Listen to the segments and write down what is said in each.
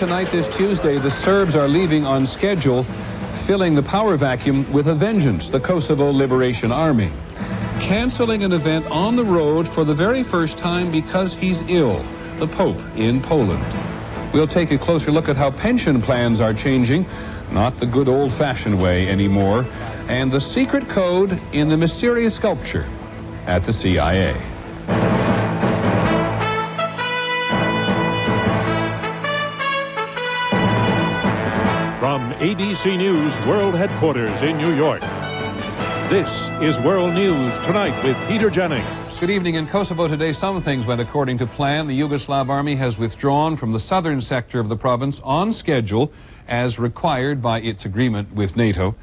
tonight, this Tuesday, the Serbs are leaving on schedule, filling the power vacuum with a vengeance, the Kosovo Liberation Army. Canceling an event on the road for the very first time because he's ill, the Pope in Poland. We'll take a closer look at how pension plans are changing, not the good old-fashioned way anymore, and the secret code in the mysterious sculpture at the CIA. From ABC News World Headquarters in New York, this is World News Tonight with Peter Jennings. Good evening. In Kosovo today, some things went according to plan. The Yugoslav army has withdrawn from the southern sector of the province on schedule as required by its agreement with NATO.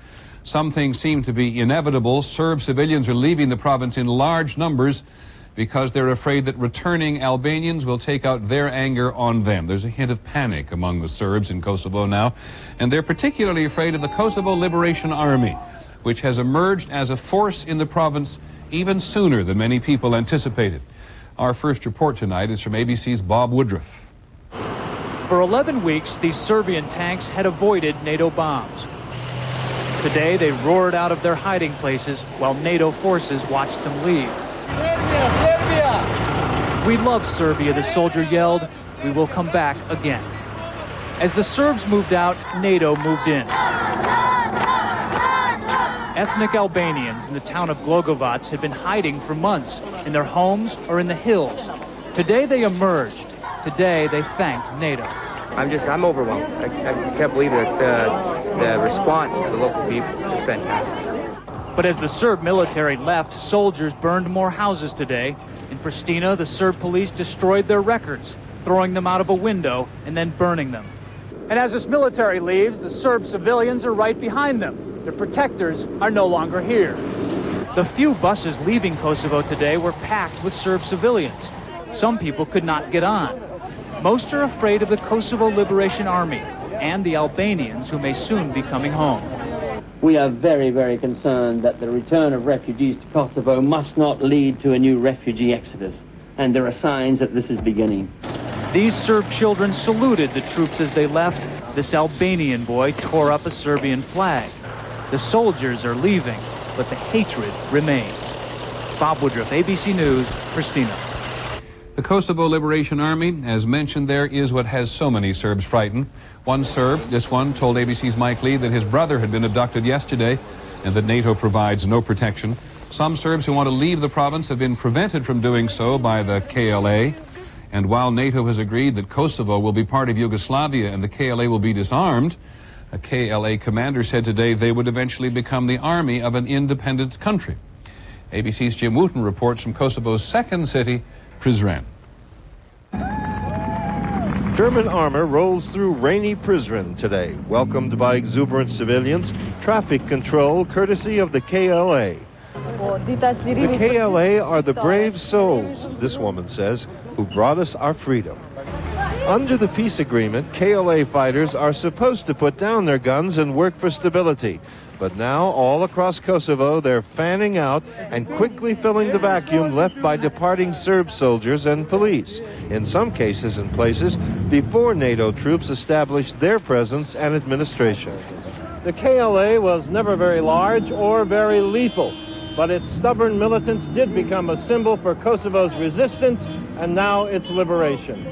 Some things seem to be inevitable. Serb civilians are leaving the province in large numbers because they're afraid that returning Albanians will take out their anger on them. There's a hint of panic among the Serbs in Kosovo now, and they're particularly afraid of the Kosovo Liberation Army, which has emerged as a force in the province even sooner than many people anticipated. Our first report tonight is from ABC's Bob Woodruff. For 11 weeks, these Serbian tanks had avoided NATO bombs. Today, they roared out of their hiding places while NATO forces watched them leave. Serbia, Serbia! We love Serbia, the soldier yelled. We will come back again. As the Serbs moved out, NATO moved in. Ethnic Albanians in the town of Glogovac had been hiding for months in their homes or in the hills. Today they emerged. Today they thanked NATO. I'm overwhelmed. I can't believe it. The response to the local people is fantastic. But as the Serb military left, soldiers burned more houses today. In Pristina, the Serb police destroyed their records, throwing them out of a window and then burning them. And as this military leaves, the Serb civilians are right behind them. Their protectors are no longer here. The few buses leaving Kosovo today were packed with Serb civilians. Some people could not get on. Most are afraid of the Kosovo Liberation Army and the Albanians who may soon be coming home. We are very, very concerned that the return of refugees to Kosovo must not lead to a new refugee exodus. And there are signs that this is beginning. These Serb children saluted the troops as they left. This Albanian boy tore up a Serbian flag. The soldiers are leaving, but the hatred remains. Bob Woodruff, ABC News, Pristina. The Kosovo Liberation Army, as mentioned there, is what has so many Serbs frightened. One Serb, this one, told ABC's Mike Lee that his brother had been abducted yesterday and that NATO provides no protection. Some Serbs who want to leave the province have been prevented from doing so by the KLA. And while NATO has agreed that Kosovo will be part of Yugoslavia and the KLA will be disarmed, a KLA commander said today they would eventually become the army of an independent country. ABC's Jim Wooten reports from Kosovo's second city, Prizren. German armor rolls through rainy Prizren today, welcomed by exuberant civilians. Traffic control courtesy of the KLA. The KLA are the brave souls, this woman says, who brought us our freedom. Under the peace agreement, KLA fighters are supposed to put down their guns and work for stability. But now, all across Kosovo, they're fanning out and quickly filling the vacuum left by departing Serb soldiers and police, in some cases and places, before NATO troops established their presence and administration. The KLA was never very large or very lethal, but its stubborn militants did become a symbol for Kosovo's resistance and now its liberation.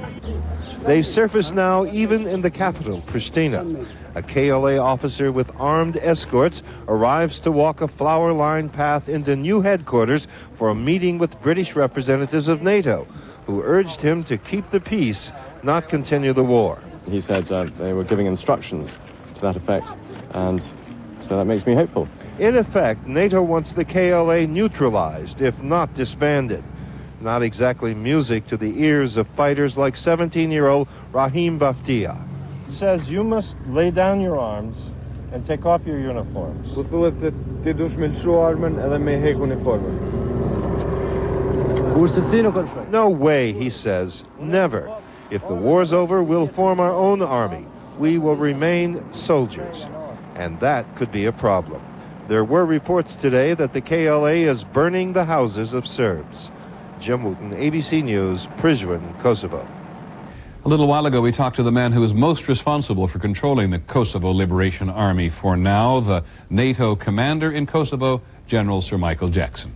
They surface now even in the capital, Pristina. A KLA officer with armed escorts arrives to walk a flower-lined path into new headquarters for a meeting with British representatives of NATO, who urged him to keep the peace, not continue the war. He said they were giving instructions to that effect, and so that makes me hopeful. In effect, NATO wants the KLA neutralized, if not disbanded. Not exactly music to the ears of fighters like 17-year-old Rahim Baftia. It says you must lay down your arms and take off your uniforms. No way, he says. Never. If the war's over, we'll form our own army. We will remain soldiers. And that could be a problem. There were reports today that the KLA is burning the houses of Serbs. Jim Wooten, ABC News, Prizren, Kosovo. A little while ago, we talked to the man who is most responsible for controlling the Kosovo Liberation Army for now, the NATO commander in Kosovo, General Sir Michael Jackson.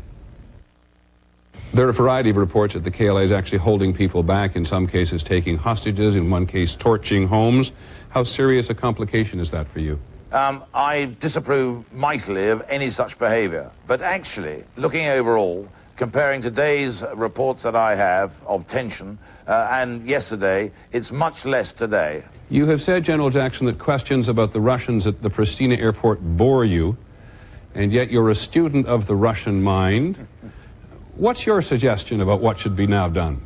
There are a variety of reports that the KLA is actually holding people back, in some cases taking hostages, in one case torching homes. How serious a complication is that for you? I disapprove mightily of any such behavior. But actually, looking overall, comparing today's reports that I have of tension and yesterday, it's much less today. You have said, General Jackson, that questions about the Russians at the Pristina airport bore you, and yet you're a student of the Russian mind. What's your suggestion about what should be now done?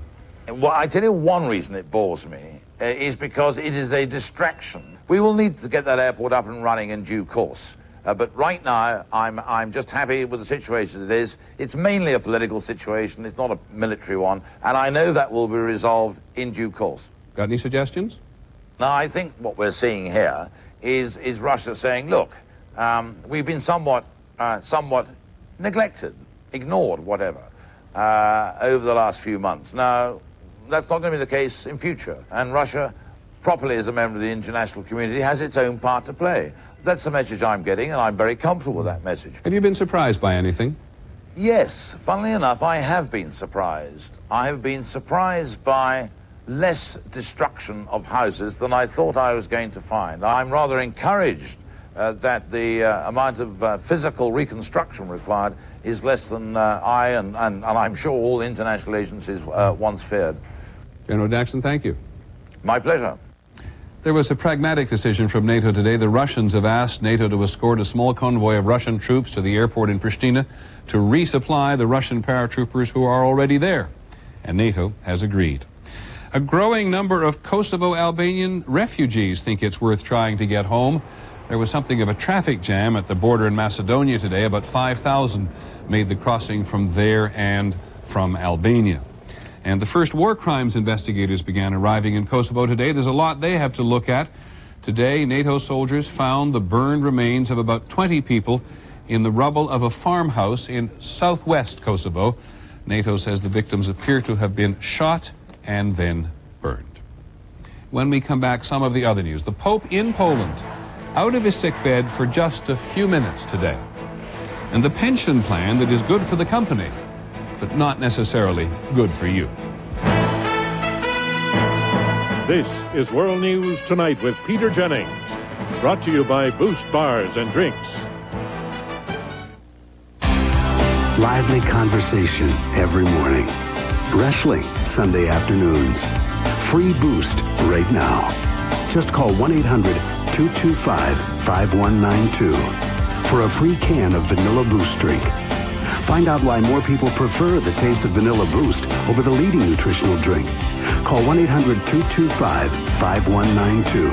Well, I tell you one reason it bores me is because it is a distraction. We will need to get that airport up and running in due course. But right now, I'm just happy with the situation it is. It's mainly a political situation. It's not a military one. And I know that will be resolved in due course. Got any suggestions? Now, I think what we're seeing here is Russia saying, look, we've been somewhat neglected, ignored, whatever, over the last few months. Now, that's not going to be the case in future. And Russia, properly as a member of the international community, has its own part to play. That's the message I'm getting, and I'm very comfortable with that message. Have you been surprised by anything? Yes, funnily enough, I have been surprised. I have been surprised by less destruction of houses than I thought I was going to find. I'm rather encouraged that the amount of physical reconstruction required is less than I and I'm sure all international agencies once feared. General Jackson, thank you. My pleasure. There was a pragmatic decision from NATO today. The Russians have asked NATO to escort a small convoy of Russian troops to the airport in Pristina to resupply the Russian paratroopers who are already there. And NATO has agreed. A growing number of Kosovo Albanian refugees think it's worth trying to get home. There was something of a traffic jam at the border in Macedonia today. About 5,000 made the crossing from there and from Albania. And the first war crimes investigators began arriving in Kosovo today. There's a lot they have to look at. Today, NATO soldiers found the burned remains of about 20 people in the rubble of a farmhouse in southwest Kosovo. NATO says the victims appear to have been shot and then burned. When we come back, some of the other news. The Pope in Poland, out of his sickbed for just a few minutes today. And the pension plan that is good for the company, but not necessarily good for you. This is World News Tonight with Peter Jennings, brought to you by Boost Bars and Drinks. Lively conversation every morning. Wrestling Sunday afternoons. Free Boost right now. Just call 1-800-225-5192 for a free can of Vanilla Boost drink. Find out why more people prefer the taste of Vanilla Boost over the leading nutritional drink. Call 1-800-225-5192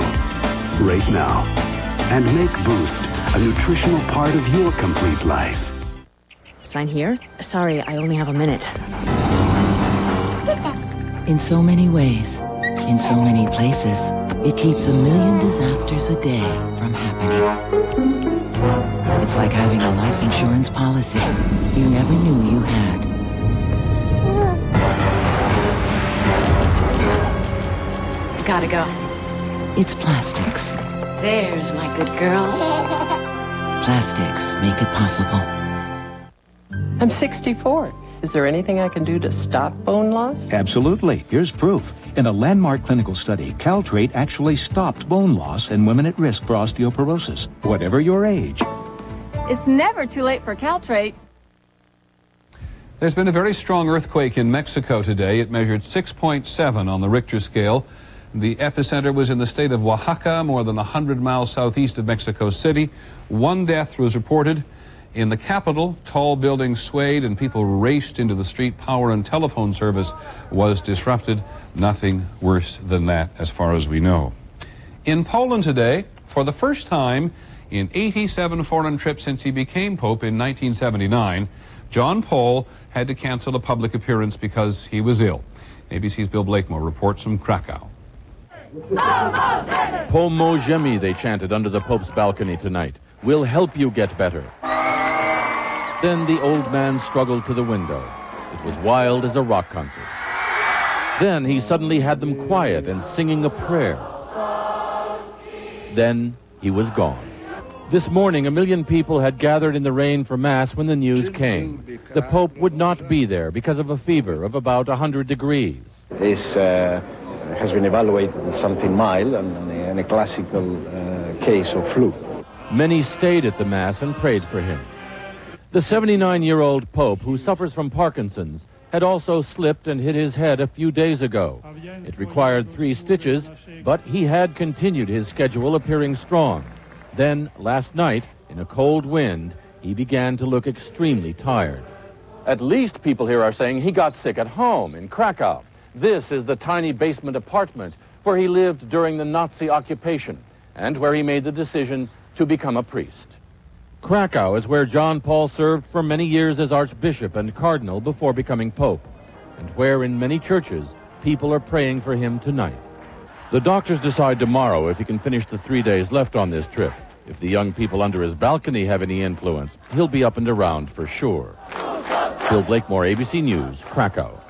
right now. And make Boost a nutritional part of your complete life. Sign here? Sorry, I only have a minute. In so many ways, in so many places, it keeps a million disasters a day from happening. It's like having a life insurance policy you never knew you had. Gotta go. It's plastics. There's my good girl. Plastics make it possible. I'm 64. Is there anything I can do to stop bone loss? Absolutely. Here's proof. In a landmark clinical study, Caltrate actually stopped bone loss in women at risk for osteoporosis, whatever your age. It's never too late for Caltrate. There's been a very strong earthquake in Mexico today. It measured 6.7 on the Richter scale. The epicenter was in the state of Oaxaca, more than 100 miles southeast of Mexico City. One death was reported. In the capital, tall buildings swayed and people raced into the street. Power and telephone service was disrupted. Nothing worse than that as far as we know. In Poland today, for the first time in 87 foreign trips since he became Pope in 1979, John Paul had to cancel a public appearance because he was ill. ABC's Bill Blakemore reports from Krakow. Pomożemy, they chanted under the Pope's balcony tonight. We'll help you get better. Then the old man struggled to the window. It was wild as a rock concert. Then he suddenly had them quiet and singing a prayer. Then he was gone. This morning, 1 million people had gathered in the rain for Mass when the news came. The Pope would not be there because of a fever of about 100 degrees. This has been evaluated as something mild and a classical case of flu. Many stayed at the Mass and prayed for him. The 79-year-old Pope, who suffers from Parkinson's, had also slipped and hit his head a few days ago. It required 3 stitches, but he had continued his schedule, appearing strong. Then, last night, in a cold wind, he began to look extremely tired. At least people here are saying he got sick at home in Krakow. This is the tiny basement apartment where he lived during the Nazi occupation and where he made the decision to become a priest. Krakow is where John Paul served for many years as archbishop and cardinal before becoming pope, and where in many churches people are praying for him tonight. The doctors decide tomorrow if he can finish the 3 days left on this trip. If the young people under his balcony have any influence, he'll be up and around for sure. Bill Blakemore, ABC News, Krakow.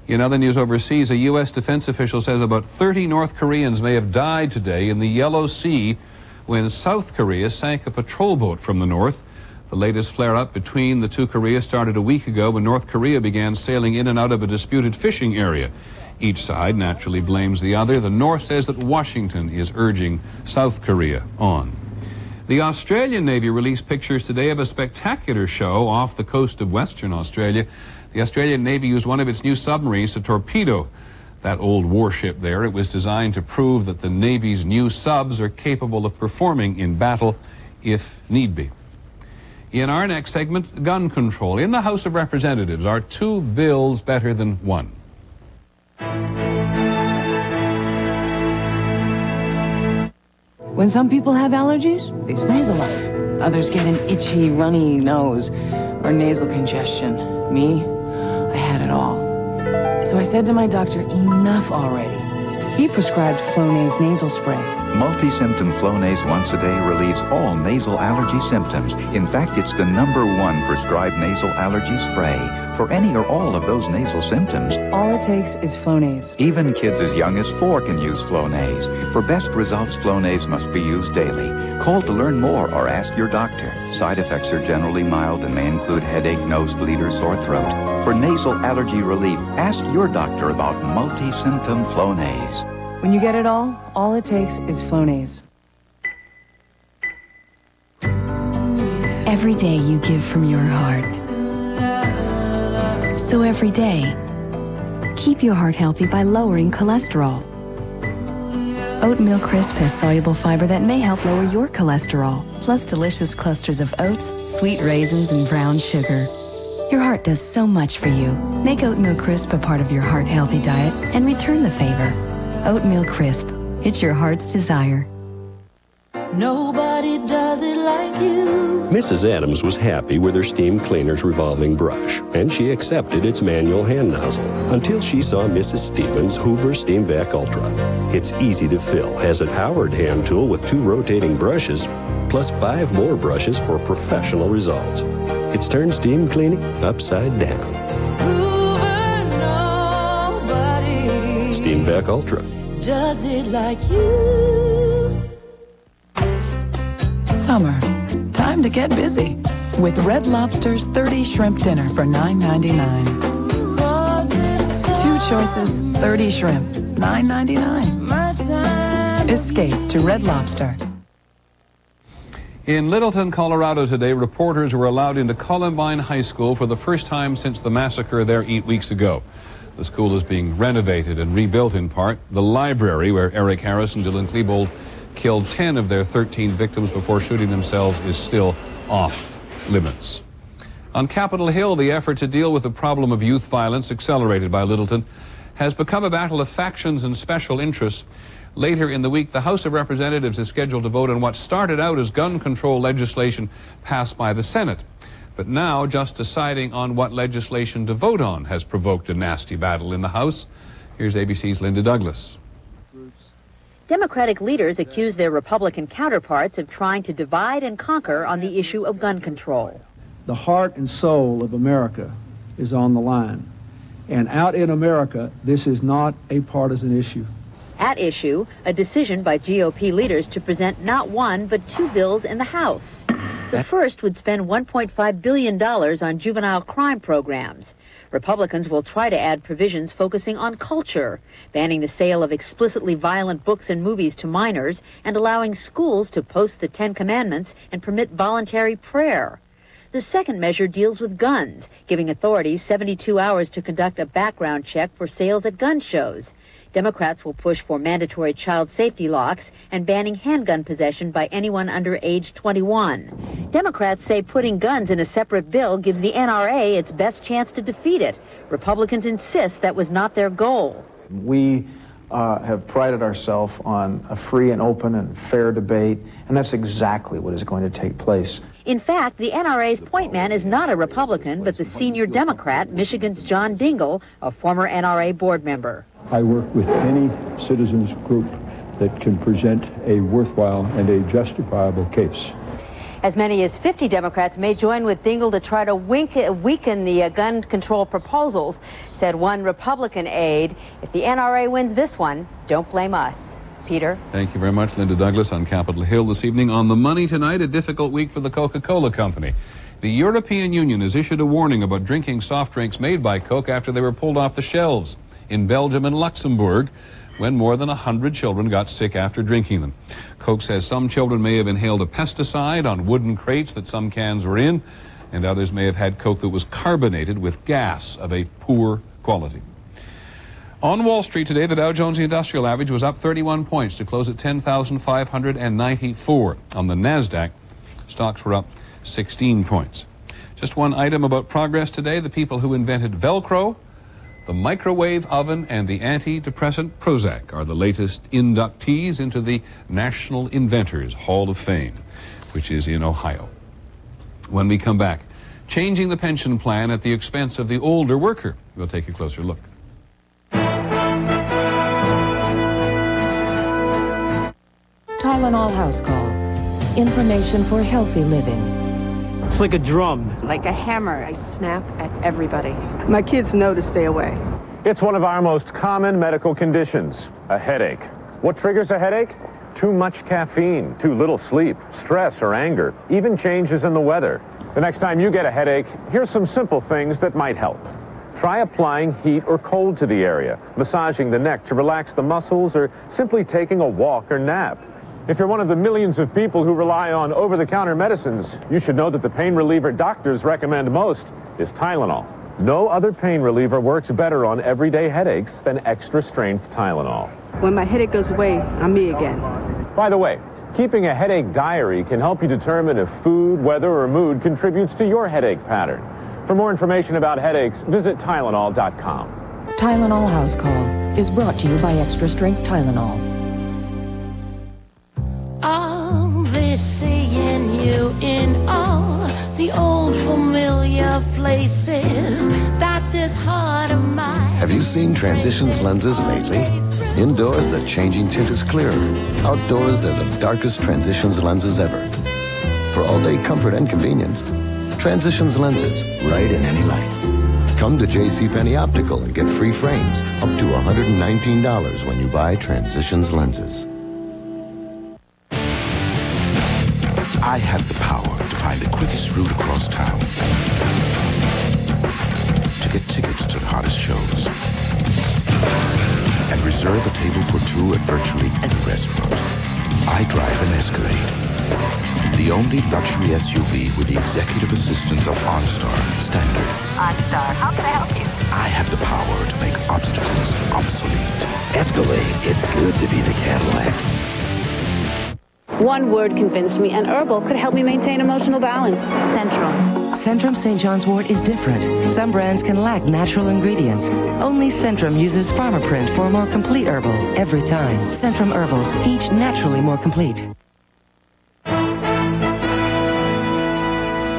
In other news overseas, a U.S. defense official says about 30 North Koreans may have died today in the Yellow Sea when South Korea sank a patrol boat from the north. The latest flare-up between the two Koreas started a week ago when North Korea began sailing in and out of a disputed fishing area. Each side naturally blames the other. The North says that Washington is urging South Korea on. The Australian Navy released pictures today of a spectacular show off the coast of Western Australia. The Australian Navy used one of its new submarines to torpedo that old warship there. It was designed to prove that the Navy's new subs are capable of performing in battle if need be. In our next segment, gun control. In the House of Representatives, are 2 bills better than 1? When some people have allergies, they sneeze a lot. Others get an itchy, runny nose or nasal congestion. Me, I had it all. So I said to my doctor, enough already. He prescribed Flonase nasal spray. Multi-symptom Flonase once a day relieves all nasal allergy symptoms. In fact, it's the #1 prescribed nasal allergy spray for any or all of those nasal symptoms. All it takes is Flonase. Even kids as young as 4 can use Flonase. For best results, Flonase must be used daily. Call to learn more or ask your doctor. Side effects are generally mild and may include headache, nosebleed, or sore throat. For nasal allergy relief, ask your doctor about multi-symptom Flonase. When you get it all it takes is Flonase. Every day you give from your heart. So every day, keep your heart healthy by lowering cholesterol. Oatmeal Crisp has soluble fiber that may help lower your cholesterol, plus delicious clusters of oats, sweet raisins, and brown sugar. Your heart does so much for you. Make Oatmeal Crisp a part of your heart-healthy diet and return the favor. Oatmeal Crisp. It's your heart's desire. Nobody does it like you. Mrs. Adams was happy with her steam cleaner's revolving brush, and she accepted its manual hand nozzle until she saw Mrs. Stevens' Hoover Steam Vac Ultra. It's easy to fill, has a powered hand tool with 2 rotating brushes, plus 5 more brushes for professional results. It's turned steam cleaning upside down. Hoover, nobody Steam Vac Ultra. does it like you. Summer. Time to get busy with Red Lobster's 30 shrimp dinner for $9.99. 2 choices, 30 shrimp, $9.99. Escape to Red Lobster. In Littleton, Colorado today, reporters were allowed into Columbine High School for the first time since the massacre there 8 weeks ago. The school is being renovated and rebuilt in part. The library, where Eric Harris and Dylan Klebold killed 10 of their 13 victims before shooting themselves, is still off limits. On Capitol Hill, the effort to deal with the problem of youth violence, accelerated by Littleton, has become a battle of factions and special interests. Later in the week, the House of Representatives is scheduled to vote on what started out as gun control legislation passed by the Senate. But now, just deciding on what legislation to vote on has provoked a nasty battle in the House. Here's ABC's Linda Douglas. Democratic leaders accuse their Republican counterparts of trying to divide and conquer on the issue of gun control. The heart and soul of America is on the line. And out in America, this is not a partisan issue. At issue, a decision by GOP leaders to present not one, but two bills in the House. The first would spend $1.5 billion on juvenile crime programs. Republicans will try to add provisions focusing on culture, banning the sale of explicitly violent books and movies to minors, and allowing schools to post the Ten Commandments and permit voluntary prayer. The second measure deals with guns, giving authorities 72 hours to conduct a background check for sales at gun shows. Democrats will push for mandatory child safety locks and banning handgun possession by anyone under age 21. Democrats say putting guns in a separate bill gives the NRA its best chance to defeat it. Republicans insist that was not their goal. We have prided ourselves on a free and open and fair debate, and that's exactly what is going to take place. In fact, the NRA's point man is not a Republican, but the senior Democrat, Michigan's John Dingell, a former NRA board member. I work with any citizens group that can present a worthwhile and a justifiable case. As many as 50 Democrats may join with Dingell to try to weaken the gun control proposals, said one Republican aide. If the NRA wins this one, don't blame us. Peter? Thank you very much, Linda Douglas on Capitol Hill this evening. On the money tonight, a difficult week for the Coca-Cola Company. The European Union has issued a warning about drinking soft drinks made by Coke after they were pulled off the shelves in Belgium and Luxembourg, when more than 100 children got sick after drinking them. Coke says some children may have inhaled a pesticide on wooden crates that some cans were in, and others may have had Coke that was carbonated with gas of a poor quality. On Wall Street today, the Dow Jones Industrial Average was up 31 points to close at 10,594. On the NASDAQ, stocks were up 16 points. Just one item about progress today: the people who invented Velcro, the microwave oven, and the antidepressant Prozac are the latest inductees into the National Inventors Hall of Fame, which is in Ohio. When we come back, changing the pension plan at the expense of the older worker. We'll take a closer look. Tylenol House Call. Information for healthy living. It's like a drum. Like a hammer. I snap at everybody. My kids know to stay away. It's one of our most common medical conditions, a headache. What triggers a headache? Too much caffeine, too little sleep, stress or anger, even changes in the weather. The next time you get a headache, here's some simple things that might help. Try applying heat or cold to the area, massaging the neck to relax the muscles, or simply taking a walk or nap. If you're one of the millions of people who rely on over-the-counter medicines, you should know that the pain reliever doctors recommend most is Tylenol. No other pain reliever works better on everyday headaches than extra-strength Tylenol. When my headache goes away, I'm me again. By the way, keeping a headache diary can help you determine if food, weather, or mood contributes to your headache pattern. For more information about headaches, visit Tylenol.com. Tylenol House Call is brought to you by Extra Strength Tylenol. I'll be seeing you in all the old familiar places that this heart of mine. Have you seen Transitions lenses lately? Indoors, the changing tint is clearer. Outdoors, they're the darkest Transitions lenses ever. For all-day comfort and convenience, Transitions lenses, right in any light. Come to JCPenney Optical and get free frames, up to $119 when you buy Transitions lenses. I have the power to find the quickest route across town, to get tickets to the hottest shows, and reserve a table for two at virtually any restaurant. I drive an Escalade, the only luxury SUV with the executive assistance of OnStar Standard. OnStar, how can I help you? I have the power to make obstacles obsolete. Escalade, it's good to be the Cadillac. One word convinced me, and herbal could help me maintain emotional balance. Centrum. Centrum St. John's wort is different. Some brands can lack natural ingredients. Only Centrum uses Pharmaprint for a more complete herbal every time. Centrum herbals, each naturally more complete. We're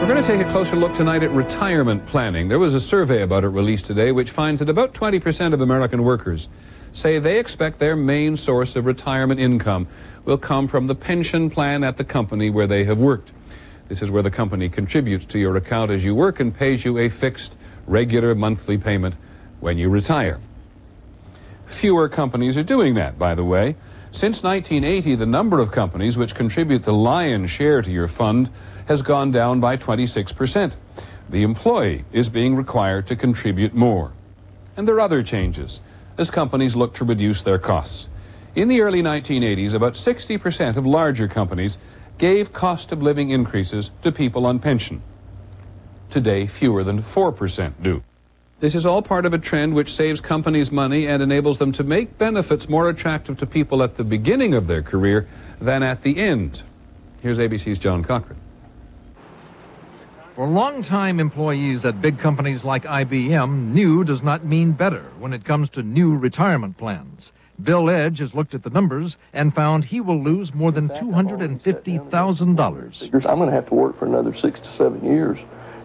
going to take a closer look tonight at retirement planning. There was a survey about it released today which finds that about 20% of American workers say they expect their main source of retirement income will come from the pension plan at the company where they have worked. This is where the company contributes to your account as you work and pays you a fixed, regular monthly payment when you retire. Fewer companies are doing that, by the way. Since 1980, the number of companies which contribute the lion's share to your fund has gone down by 26%. The employee is being required to contribute more. And there are other changes as companies look to reduce their costs. In the early 1980s, about 60% of larger companies gave cost of living increases to people on pension. Today, fewer than 4% do. This is all part of a trend which saves companies money and enables them to make benefits more attractive to people at the beginning of their career than at the end. Here's ABC's John Cochran. For longtime employees at big companies like IBM, new does not mean better when it comes to new retirement plans. Bill Edge has looked at the numbers and found he will lose more than $250,000. I'm going to have to work for another 6 to 7 years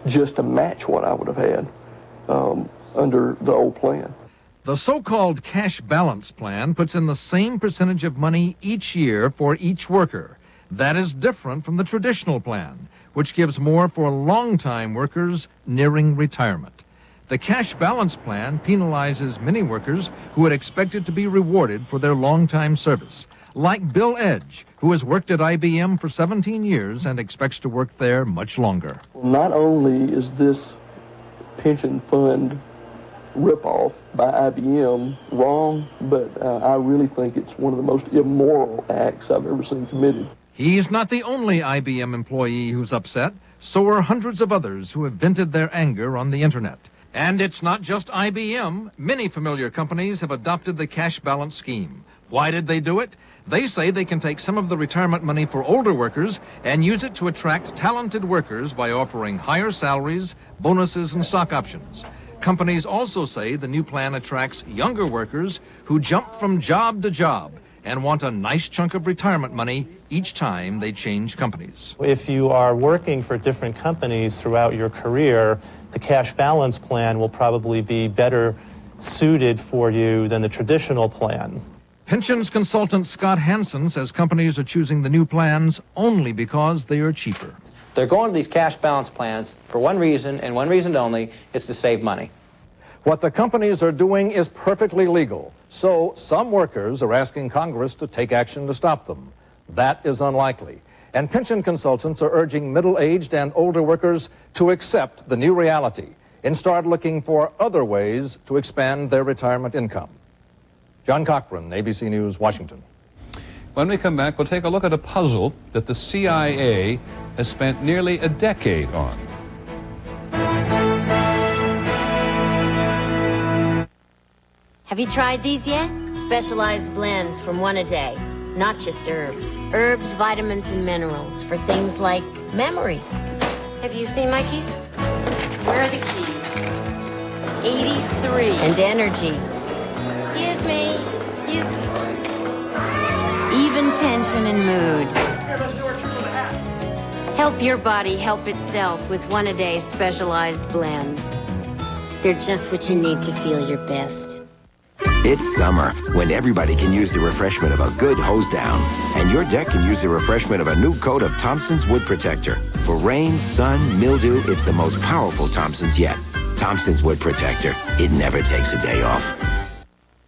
just to match what I would have had under the old plan. The so-called cash balance plan puts in the same percentage of money each year for each worker. That is different from the traditional plan, which gives more for long-time workers nearing retirement. The cash balance plan penalizes many workers who had expected to be rewarded for their long-time service, like Bill Edge, who has worked at IBM for 17 years and expects to work there much longer. Not only is this pension fund ripoff by IBM wrong, but I really think it's one of the most immoral acts I've ever seen committed. He's not the only IBM employee who's upset. So are hundreds of others who have vented their anger on the internet. And it's not just IBM. Many familiar companies have adopted the cash balance scheme. Why did they do it? They say they can take some of the retirement money for older workers and use it to attract talented workers by offering higher salaries, bonuses, and stock options. Companies also say the new plan attracts younger workers who jump from job to job and want a nice chunk of retirement money each time they change companies. If you are working for different companies throughout your career, the cash balance plan will probably be better suited for you than the traditional plan. Pensions consultant Scott Hansen says companies are choosing the new plans only because they are cheaper. They're going to these cash balance plans for one reason, and one reason only, is to save money. What the companies are doing is perfectly legal, so some workers are asking Congress to take action to stop them. That is unlikely, and pension consultants are urging middle-aged and older workers to accept the new reality and start looking for other ways to expand their retirement income. John Cochran, ABC News, Washington. When we come back, we'll take a look at a puzzle that the CIA has spent nearly a decade on. Have you tried these yet? Specialized blends from one a day. Not just herbs. Herbs, vitamins, and minerals for things like memory. Have you seen my keys? Where are the keys? 83. And energy. Excuse me. Excuse me. Even tension and mood. Help your body help itself with one-a-day specialized blends. They're just what you need to feel your best. It's summer, when everybody can use the refreshment of a good hose down. And your deck can use the refreshment of a new coat of Thompson's Wood Protector. For rain, sun, mildew, it's the most powerful Thompson's yet. Thompson's Wood Protector. It never takes a day off.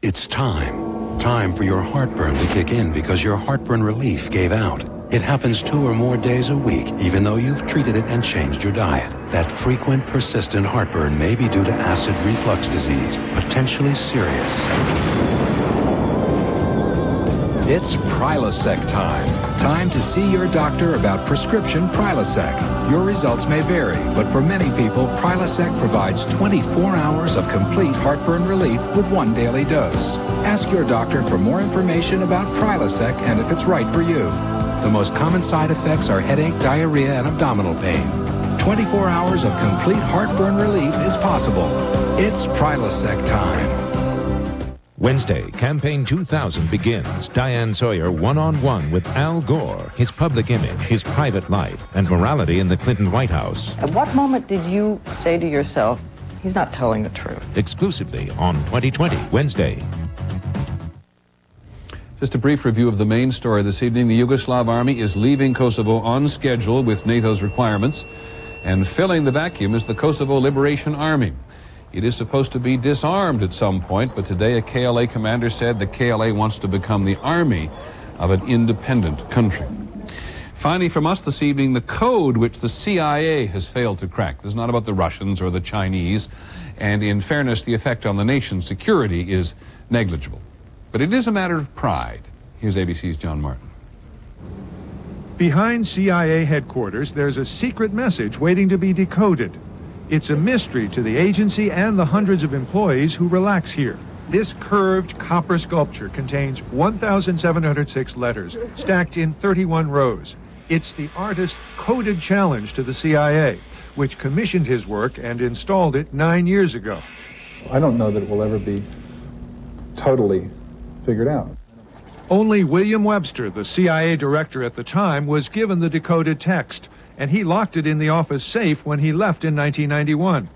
It's time. Time for your heartburn to kick in because your heartburn relief gave out. It happens 2 or more days a week, even though you've treated it and changed your diet. That frequent, persistent heartburn may be due to acid reflux disease, potentially serious. It's Prilosec time. Time to see your doctor about prescription Prilosec. Your results may vary, but for many people, Prilosec provides 24 hours of complete heartburn relief with 1 daily dose. Ask your doctor for more information about Prilosec and if it's right for you. The most common side effects are headache, diarrhea, and abdominal pain. 24 hours of complete heartburn relief is possible. It's Prilosec time. Wednesday, Campaign 2000 begins. Diane Sawyer one-on-one with Al Gore, his public image, his private life, and morality in the Clinton White House. At what moment did you say to yourself, he's not telling the truth? Exclusively on 2020, Wednesday. Just a brief review of the main story this evening. The Yugoslav army is leaving Kosovo on schedule with NATO's requirements, and filling the vacuum is the Kosovo Liberation Army. It is supposed to be disarmed at some point, but today a KLA commander said the KLA wants to become the army of an independent country. Finally, from us this evening, the code which the CIA has failed to crack. This is not about the Russians or the Chinese, and in fairness, the effect on the nation's security is negligible. But it is a matter of pride. Here's ABC's John Martin. Behind CIA headquarters, there's a secret message waiting to be decoded. It's a mystery to the agency and the hundreds of employees who relax here. This curved copper sculpture contains 1,706 letters stacked in 31 rows. It's the artist's coded challenge to the CIA, which commissioned his work and installed it 9 years ago. I don't know that it will ever be totally figured out. Only William Webster, the CIA director at the time, was given the decoded text, and he locked it in the office safe when he left in 1991.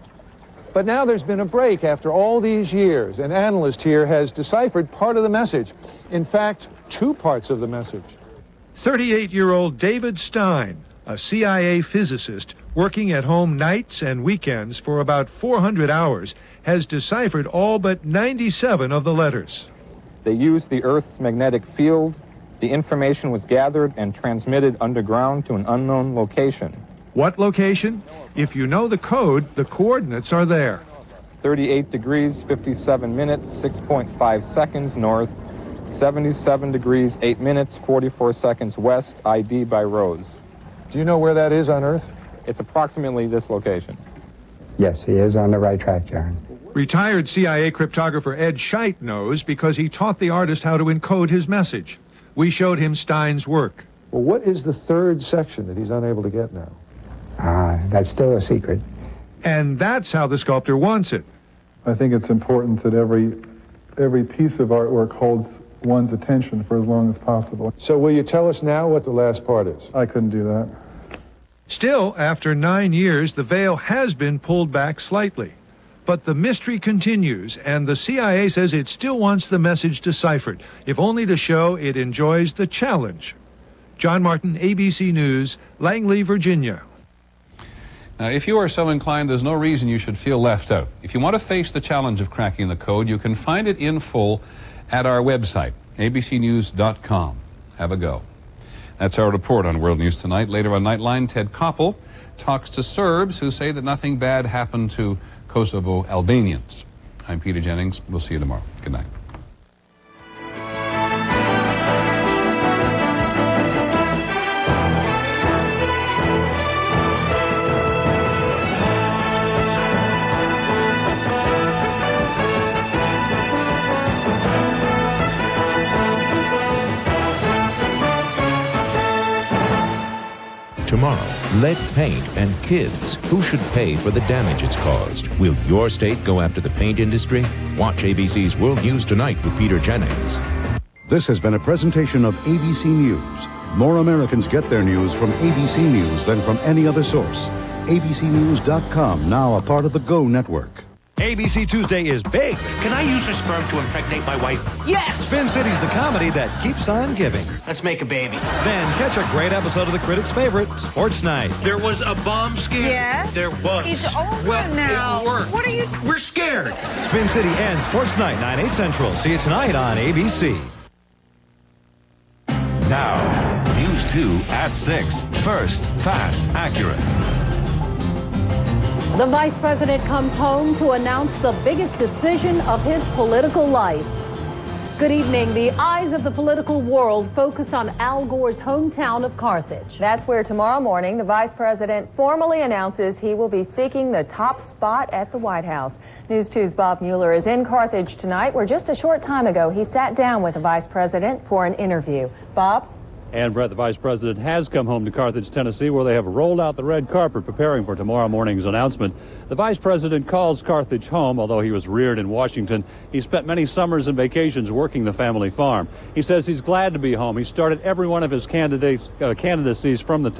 But now there's been a break after all these years. An analyst here has deciphered part of the message. In fact, 2 parts of the message. 38-year-old David Stein, a CIA physicist working at home nights and weekends for about 400 hours, has deciphered all but 97 of the letters. They used the Earth's magnetic field. The information was gathered and transmitted underground to an unknown location. What location? If you know the code, the coordinates are there. 38 degrees, 57 minutes, 6.5 seconds north, 77 degrees, 8 minutes, 44 seconds west, ID by Rose. Do you know where that is on Earth? It's approximately this location. Yes, he is on the right track, John. Retired CIA cryptographer Ed Scheidt knows because he taught the artist how to encode his message. We showed him Stein's work. Well, what is the 3rd section that he's unable to get now? That's still a secret. And that's how the sculptor wants it. I think it's important that every piece of artwork holds one's attention for as long as possible. So will you tell us now what the last part is? I couldn't do that. Still, after 9 years, the veil has been pulled back slightly. But the mystery continues, and the CIA says it still wants the message deciphered, if only to show it enjoys the challenge. John Martin, ABC News, Langley, Virginia. Now, if you are so inclined, there's no reason you should feel left out. If you want to face the challenge of cracking the code, you can find it in full at our website, abcnews.com. Have a go. That's our report on World News Tonight. Later on Nightline, Ted Koppel talks to Serbs who say that nothing bad happened to Kosovo Albanians. I'm Peter Jennings. We'll see you tomorrow. Good night. Tomorrow, lead paint and kids. Who should pay for the damage it's caused? Will your state go after the paint industry? Watch ABC's World News Tonight with Peter Jennings. This has been a presentation of ABC News. More Americans get their news from ABC News than from any other source. ABCnews.com, now a part of the Go Network. ABC Tuesday is big. Can I use her sperm to impregnate my wife? Yes! Spin City's the comedy that keeps on giving. Let's make a baby. Then catch a great episode of the critics' favorite, Sports Night. There was a bomb scare? Yes. There was. It's over well, now. It worked. What are you... We're scared. Spin City and Sports Night, 9/8 Central. See you tonight on ABC. Now, News 2 at 6. First, fast, accurate. The vice president comes home to announce the biggest decision of his political life. Good evening. The eyes of the political world focus on Al Gore's hometown of Carthage. That's where tomorrow morning the vice president formally announces he will be seeking the top spot at the White House. News 2's Bob Mueller is in Carthage tonight, where just a short time ago he sat down with the vice president for an interview. Bob? And Brett, the vice president has come home to Carthage, Tennessee, where they have rolled out the red carpet preparing for tomorrow morning's announcement. The vice president calls Carthage home, although he was reared in Washington. He spent many summers and vacations working the family farm. He says he's glad to be home. He started every one of his candidacies from the town.